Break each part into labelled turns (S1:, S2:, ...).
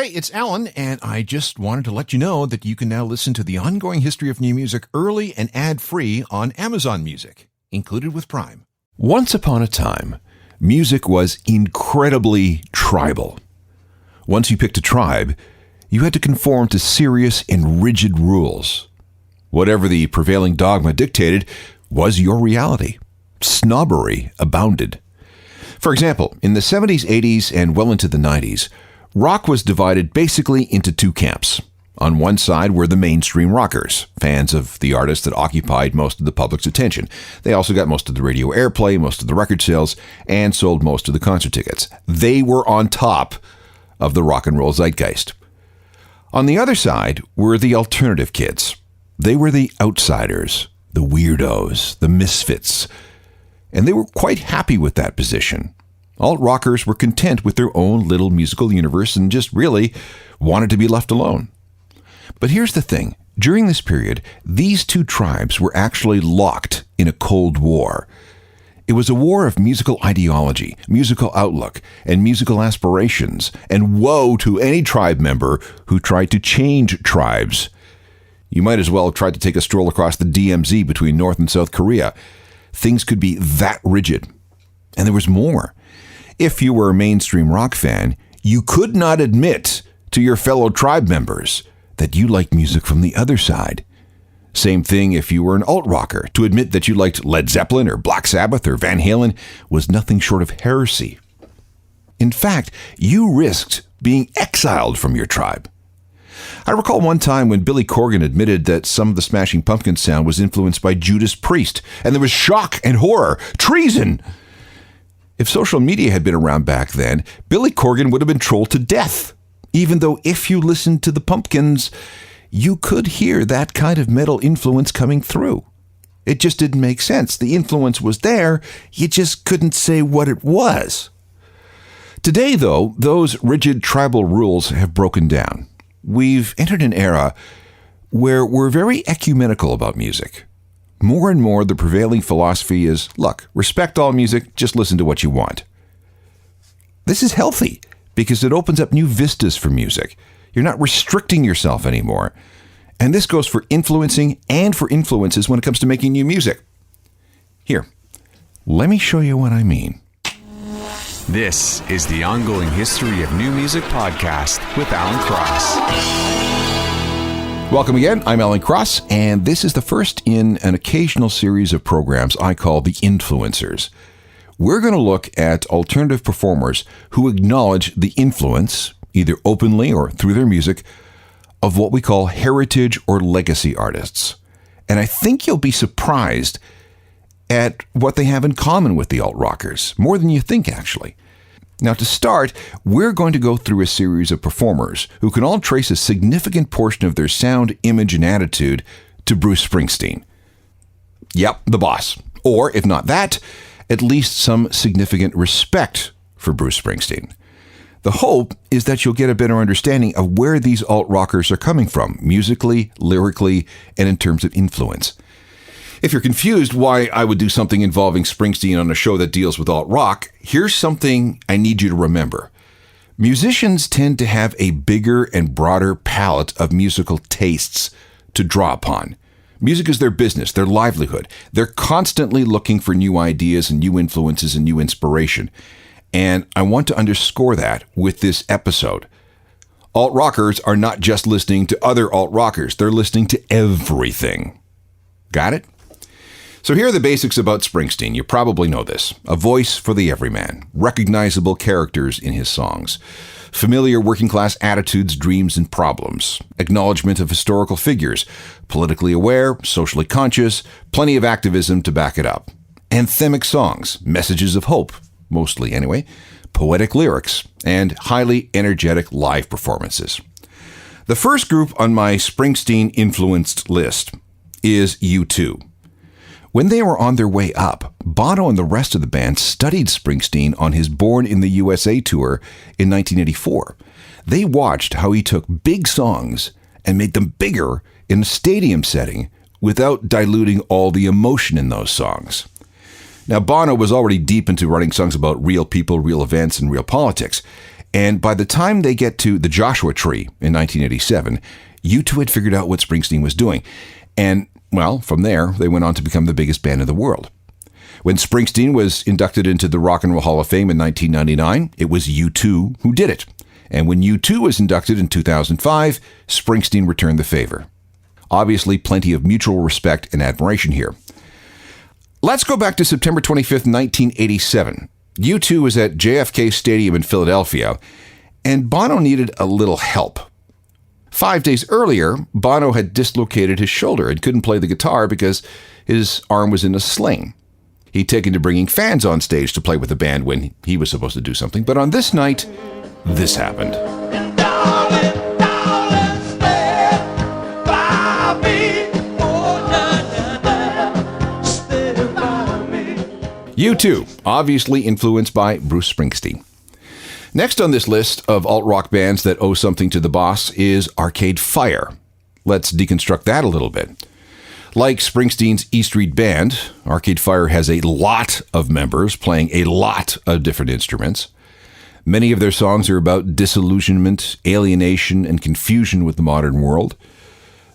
S1: Hey, it's Alan, and I just wanted to let you know that you can now listen to the ongoing history of new music early and ad-free on Amazon Music, included with Prime. Once upon a time, music was incredibly tribal. Once you picked a tribe, you had to conform to serious and rigid rules. Whatever the prevailing dogma dictated was your reality. Snobbery abounded. For example, in the 70s, 80s, and well into the 90s, rock was divided basically into two camps. On one side were the mainstream rockers, fans of the artists that occupied most of the public's attention. They also got most of the radio airplay, most of the record sales, and sold most of the concert tickets. They were on top of the rock and roll zeitgeist. On the other side were the alternative kids. They were the outsiders, the weirdos, the misfits, and they were quite happy with that position. Alt-rockers were content with their own little musical universe and just really wanted to be left alone. But here's the thing. During this period, these two tribes were actually locked in a Cold War. It was a war of musical ideology, musical outlook, and musical aspirations, and woe to any tribe member who tried to change tribes. You might as well have tried to take a stroll across the DMZ between North and South Korea. Things could be that rigid. And there was more. If you were a mainstream rock fan, you could not admit to your fellow tribe members that you liked music from the other side. Same thing if you were an alt-rocker. To admit that you liked Led Zeppelin or Black Sabbath or Van Halen was nothing short of heresy. In fact, you risked being exiled from your tribe. I recall one time when Billy Corgan admitted that some of the Smashing Pumpkins sound was influenced by Judas Priest, and there was shock and horror. Treason! If social media had been around back then, Billy Corgan would have been trolled to death. Even though if you listened to the Pumpkins, you could hear that kind of metal influence coming through. It just didn't make sense. The influence was there, you just couldn't say what it was. Today, though, those rigid tribal rules have broken down. We've entered an era where we're very ecumenical about music. More and more, the prevailing philosophy is, look, respect all music, just listen to what you want. This is healthy because it opens up new vistas for music. You're not restricting yourself anymore. And this goes for influencing and for influences when it comes to making new music. Here, let me show you what I mean.
S2: This is the Ongoing History of New Music podcast with Alan Cross.
S1: Welcome again. I'm Alan Cross, and this is the first in an occasional series of programs I call The Influencers. We're going to look at alternative performers who acknowledge the influence, either openly or through their music, of what we call heritage or legacy artists. And I think you'll be surprised at what they have in common with the alt-rockers, more than you think, actually. Now, to start, we're going to go through a series of performers who can all trace a significant portion of their sound, image, and attitude to Bruce Springsteen. Yep, the boss. Or, if not that, at least some significant respect for Bruce Springsteen. The hope is that you'll get a better understanding of where these alt-rockers are coming from, musically, lyrically, and in terms of influence. If you're confused why I would do something involving Springsteen on a show that deals with alt-rock, here's something I need you to remember. Musicians tend to have a bigger and broader palette of musical tastes to draw upon. Music is their business, their livelihood. They're constantly looking for new ideas and new influences and new inspiration. And I want to underscore that with this episode. Alt-rockers are not just listening to other alt-rockers. They're listening to everything. Got it? So here are the basics about Springsteen. You probably know this. A voice for the everyman. Recognizable characters in his songs. Familiar working-class attitudes, dreams, and problems. Acknowledgement of historical figures. Politically aware, socially conscious, plenty of activism to back it up. Anthemic songs, messages of hope, mostly anyway, poetic lyrics, and highly energetic live performances. The first group on my Springsteen-influenced list is U2. When they were on their way up, Bono and the rest of the band studied Springsteen on his Born in the USA tour in 1984. They watched how he took big songs and made them bigger in a stadium setting without diluting all the emotion in those songs. Now, Bono was already deep into writing songs about real people, real events, and real politics. And by the time they get to the Joshua Tree in 1987, U2 had figured out what Springsteen was doing. And, well, from there, they went on to become the biggest band in the world. When Springsteen was inducted into the Rock and Roll Hall of Fame in 1999, it was U2 who did it. And when U2 was inducted in 2005, Springsteen returned the favor. Obviously, plenty of mutual respect and admiration here. Let's go back to September 25th, 1987. U2 was at JFK Stadium in Philadelphia, and Bono needed a little help. 5 days earlier, Bono had dislocated his shoulder and couldn't play the guitar because his arm was in a sling. He'd taken to bringing fans on stage to play with the band when he was supposed to do something, but on this night, this happened. U2, obviously influenced by Bruce Springsteen. Next on this list of alt-rock bands that owe something to the boss is Arcade Fire. Let's deconstruct that a little bit. Like Springsteen's E Street Band, Arcade Fire has a lot of members playing a lot of different instruments. Many of their songs are about disillusionment, alienation, and confusion with the modern world.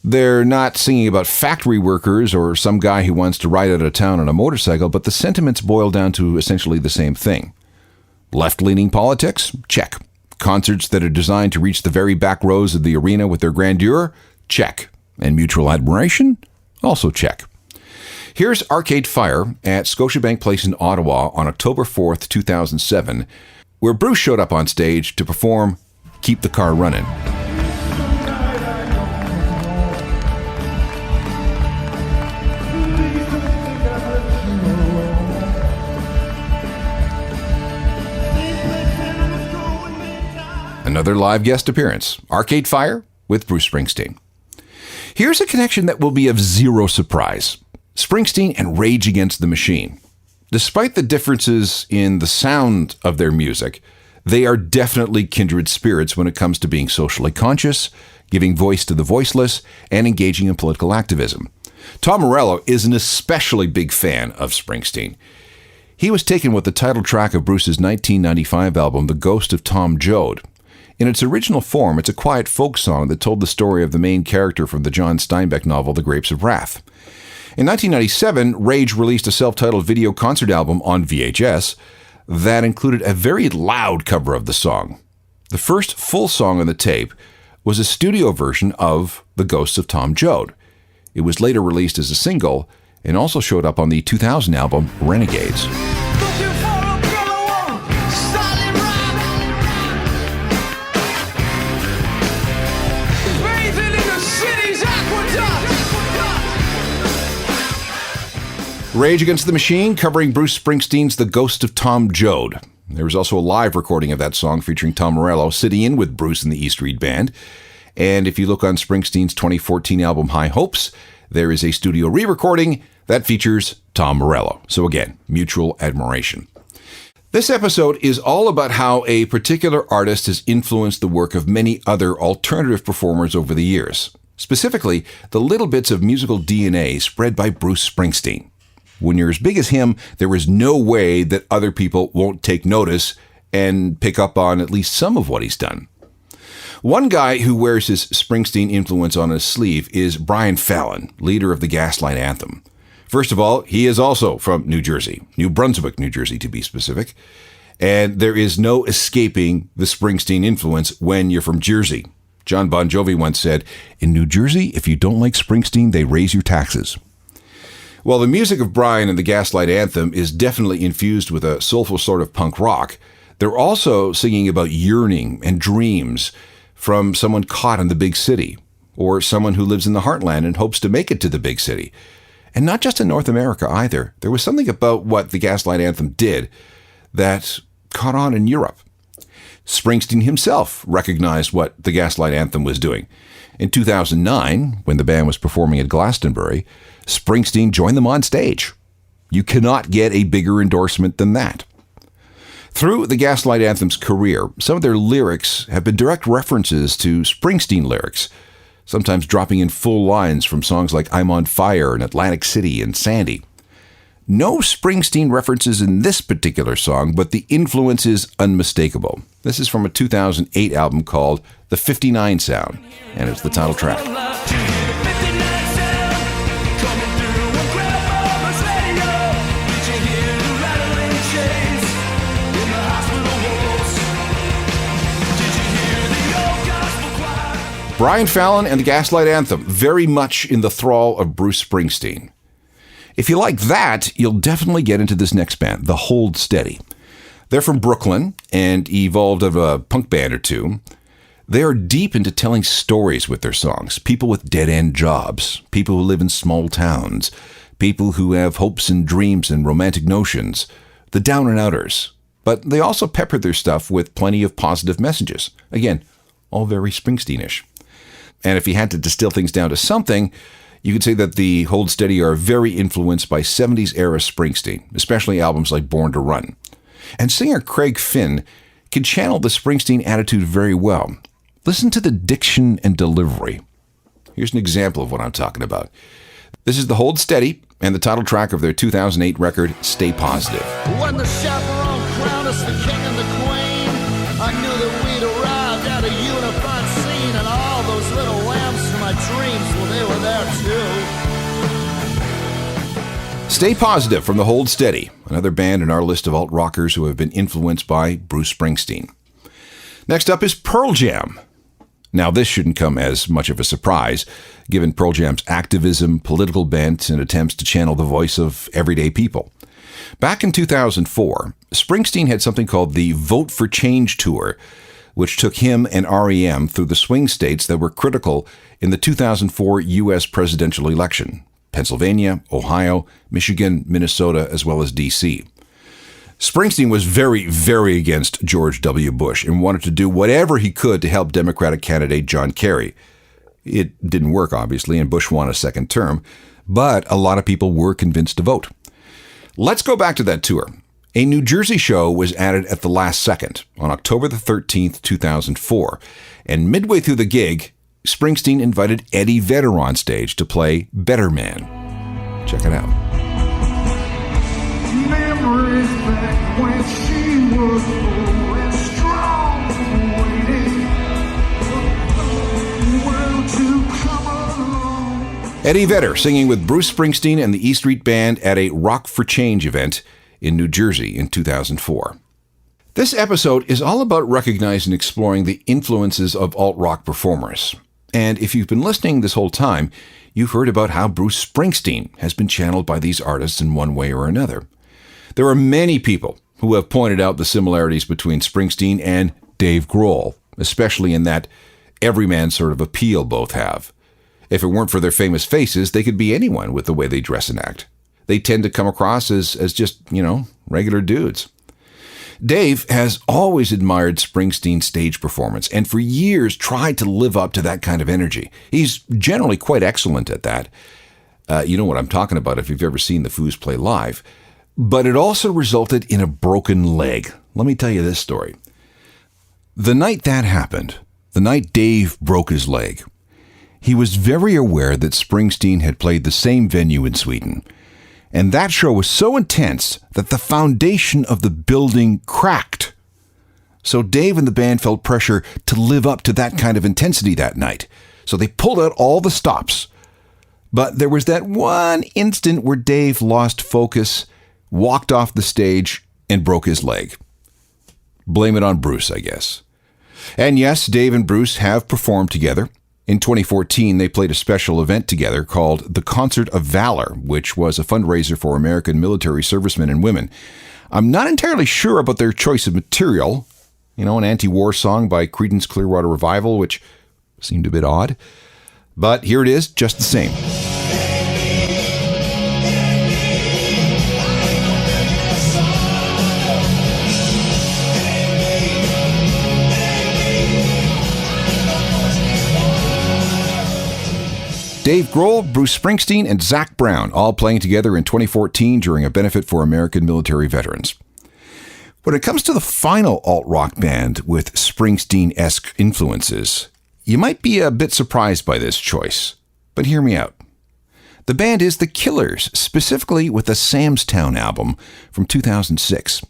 S1: They're not singing about factory workers or some guy who wants to ride out of town on a motorcycle, but the sentiments boil down to essentially the same thing. Left-leaning politics? Check. Concerts that are designed to reach the very back rows of the arena with their grandeur? Check. And mutual admiration? Also check. Here's Arcade Fire at Scotiabank Place in Ottawa on October 4th, 2007, where Bruce showed up on stage to perform Keep the Car Running. Another live guest appearance, Arcade Fire with Bruce Springsteen. Here's a connection that will be of zero surprise. Springsteen and Rage Against the Machine. Despite the differences in the sound of their music, they are definitely kindred spirits when it comes to being socially conscious, giving voice to the voiceless, and engaging in political activism. Tom Morello is an especially big fan of Springsteen. He was taken with the title track of Bruce's 1995 album, The Ghost of Tom Joad. In its original form, it's a quiet folk song that told the story of the main character from the John Steinbeck novel, The Grapes of Wrath. In 1997, Rage released a self-titled video concert album on VHS that included a very loud cover of the song. The first full song on the tape was a studio version of The Ghost of Tom Joad. It was later released as a single and also showed up on the 2000 album Renegades. Rage Against the Machine covering Bruce Springsteen's The Ghost of Tom Joad. There was also a live recording of that song featuring Tom Morello sitting in with Bruce and the E Street Band. And if you look on Springsteen's 2014 album High Hopes, there is a studio re-recording that features Tom Morello. So again, mutual admiration. This episode is all about how a particular artist has influenced the work of many other alternative performers over the years. Specifically, the little bits of musical DNA spread by Bruce Springsteen. When you're as big as him, there is no way that other people won't take notice and pick up on at least some of what he's done. One guy who wears his Springsteen influence on his sleeve is Brian Fallon, leader of the Gaslight Anthem. First of all, he is also from New Jersey, New Brunswick, New Jersey to be specific, and there is no escaping the Springsteen influence when you're from Jersey. John Bon Jovi once said, "In New Jersey, if you don't like Springsteen, they raise your taxes." While the music of Brian and the Gaslight Anthem is definitely infused with a soulful sort of punk rock, they're also singing about yearning and dreams from someone caught in the big city, or someone who lives in the heartland and hopes to make it to the big city. And not just in North America either. There was something about what the Gaslight Anthem did that caught on in Europe. Springsteen himself recognized what the Gaslight Anthem was doing. In 2009, when the band was performing at Glastonbury, Springsteen joined them on stage. You cannot get a bigger endorsement than that. Through the Gaslight Anthem's career, some of their lyrics have been direct references to Springsteen lyrics, sometimes dropping in full lines from songs like I'm on Fire and Atlantic City and Sandy. No Springsteen references in this particular song, but the influence is unmistakable. This is from a 2008 album called The 59 Sound, and it's the title track. Brian Fallon and the Gaslight Anthem, very much in the thrall of Bruce Springsteen. If you like that, you'll definitely get into this next band, the Hold Steady. They're from Brooklyn and evolved of a punk band or two. They are deep into telling stories with their songs. People with dead-end jobs, people who live in small towns, people who have hopes and dreams and romantic notions, the down and outers. But they also pepper their stuff with plenty of positive messages. Again, all very Springsteen-ish. And if you had to distill things down to something, you could say that the Hold Steady are very influenced by 70s era Springsteen, especially albums like Born to Run. And singer Craig Finn can channel the Springsteen attitude very well. Listen to the diction and delivery. Here's an example of what I'm talking about. This is the Hold Steady and the title track of their 2008 record, Stay Positive.
S3: When the chaperone crowned us the king and the queen, I knew that we'd arrived at a unified scene, and all those little lambs from my dreams, well, they were there too.
S1: Stay Positive from the Hold Steady, another band in our list of alt-rockers who have been influenced by Bruce Springsteen. Next up is Pearl Jam. Now, this shouldn't come as much of a surprise, given Pearl Jam's activism, political bent, and attempts to channel the voice of everyday people. Back in 2004, Springsteen had something called the Vote for Change Tour, which took him and REM through the swing states that were critical in the 2004 U.S. presidential election: Pennsylvania, Ohio, Michigan, Minnesota, as well as D.C. Springsteen was very, very against George W. Bush and wanted to do whatever he could to help Democratic candidate John Kerry. It didn't work, obviously, and Bush won a second term, but a lot of people were convinced to vote. Let's go back to that tour. A New Jersey show was added at the last second on October the 13th, 2004, and midway through the gig, Springsteen invited Eddie Vedder on stage to play Better Man. Check it out.
S3: Memories back when she was full and strong, waiting for the world to come along.
S1: Eddie Vedder singing with Bruce Springsteen and the E Street Band at a Rock for Change event in New Jersey in 2004. This episode is all about recognizing and exploring the influences of alt-rock performers. And if you've been listening this whole time, you've heard about how Bruce Springsteen has been channeled by these artists in one way or another. There are many people who have pointed out the similarities between Springsteen and Dave Grohl, especially in that everyman sort of appeal both have. If it weren't for their famous faces, they could be anyone with the way they dress and act. They tend to come across as just, regular dudes. Dave has always admired Springsteen's stage performance and for years tried to live up to that kind of energy. He's generally quite excellent at that. You know what I'm talking about if you've ever seen the Foos play live. But it also resulted in a broken leg. Let me tell you this story. The night that happened, the night Dave broke his leg, he was very aware that Springsteen had played the same venue in Sweden. And that show was so intense that the foundation of the building cracked. So Dave and the band felt pressure to live up to that kind of intensity that night. So they pulled out all the stops. But there was that one instant where Dave lost focus, walked off the stage, and broke his leg. Blame it on Bruce, I guess. And yes, Dave and Bruce have performed together. In 2014, they played a special event together called the Concert of Valor, which was a fundraiser for American military servicemen and women. I'm not entirely sure about their choice of material. An anti-war song by Creedence Clearwater Revival, which seemed a bit odd. But here it is, just the same. Dave Grohl, Bruce Springsteen, and Zac Brown all playing together in 2014 during a benefit for American military veterans. When it comes to the final alt-rock band with Springsteen-esque influences, you might be a bit surprised by this choice, but hear me out. The band is The Killers, specifically with the Sam's Town album from 2006.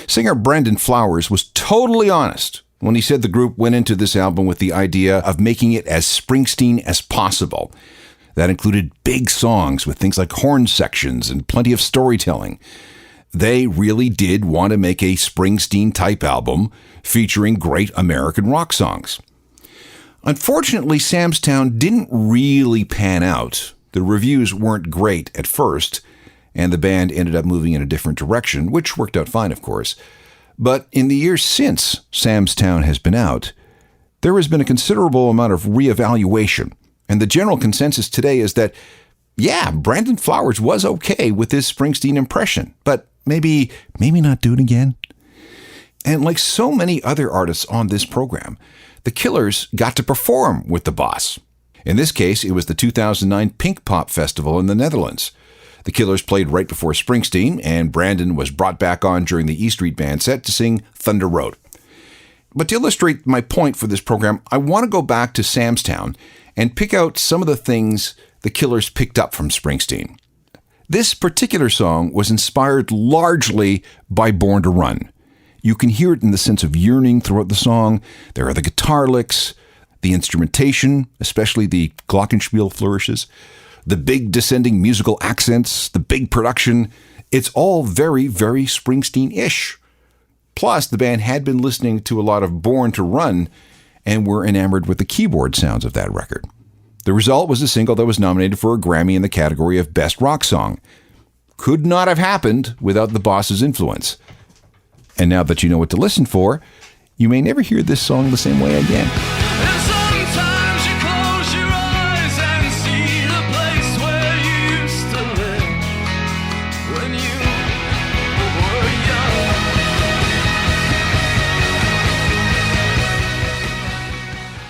S1: Singer Brendan Flowers was totally honest when he said the group went into this album with the idea of making it as Springsteen as possible. That included big songs with things like horn sections and plenty of storytelling. They really did want to make a Springsteen-type album featuring great American rock songs. Unfortunately, Sam's Town didn't really pan out. The reviews weren't great at first, and the band ended up moving in a different direction, which worked out fine, of course. But in the years since Sam's Town has been out, there has been a considerable amount of reevaluation, and the general consensus today is that, yeah, Brandon Flowers was okay with his Springsteen impression, but maybe not do it again. And like so many other artists on this program, the Killers got to perform with the boss. In this case, it was the 2009 Pink Pop Festival in the Netherlands. The Killers played right before Springsteen, and Brandon was brought back on during the E Street Band set to sing Thunder Road. But to illustrate my point for this program, I want to go back to Sam's Town and pick out some of the things the Killers picked up from Springsteen. This particular song was inspired largely by Born to Run. You can hear it in the sense of yearning throughout the song. There are the guitar licks, the instrumentation, especially the glockenspiel flourishes, the big descending musical accents, the big production. It's all very, very Springsteen-ish. Plus, the band had been listening to a lot of Born to Run and were enamored with the keyboard sounds of that record. The result was a single that was nominated for a Grammy in the category of Best Rock Song. Could not have happened without the boss's influence. And now that you know what to listen for, you may never hear this song the same way again.
S4: And sometimes you close your eyes and see the place where you used to live when you were young.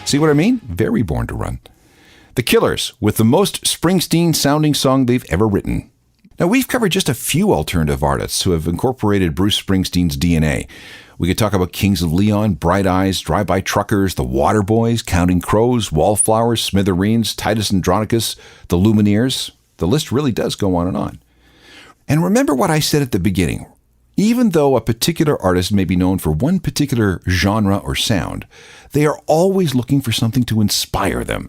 S1: See what I mean? Very Born to Run. The Killers, with the most Springsteen-sounding song they've ever written. Now, we've covered just a few alternative artists who have incorporated Bruce Springsteen's DNA. We could talk about Kings of Leon, Bright Eyes, Drive-By Truckers, The Waterboys, Counting Crows, Wallflowers, Smithereens, Titus Andronicus, The Lumineers. The list really does go on and on. And remember what I said at the beginning. Even though a particular artist may be known for one particular genre or sound, they are always looking for something to inspire them.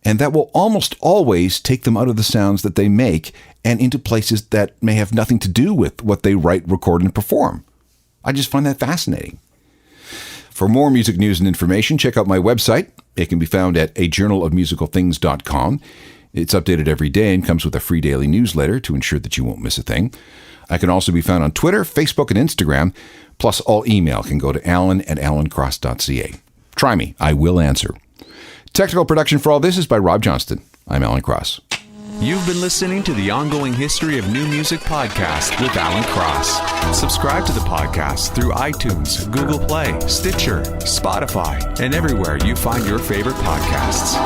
S1: And that will almost always take them out of the sounds that they make and into places that may have nothing to do with what they write, record, and perform. I just find that fascinating. For more music news and information, check out my website. It can be found at ajournalofmusicalthings.com. It's updated every day and comes with a free daily newsletter to ensure that you won't miss a thing. I can also be found on Twitter, Facebook, and Instagram. Plus, all email can go to alan@alancross.ca. Try me. I will answer. Technical production for all this is by Rob Johnston. I'm Alan Cross.
S2: You've been listening to the Ongoing History of New Music podcast with Alan Cross. Subscribe to the podcast through iTunes, Google Play, Stitcher, Spotify, and everywhere you find your favorite podcasts.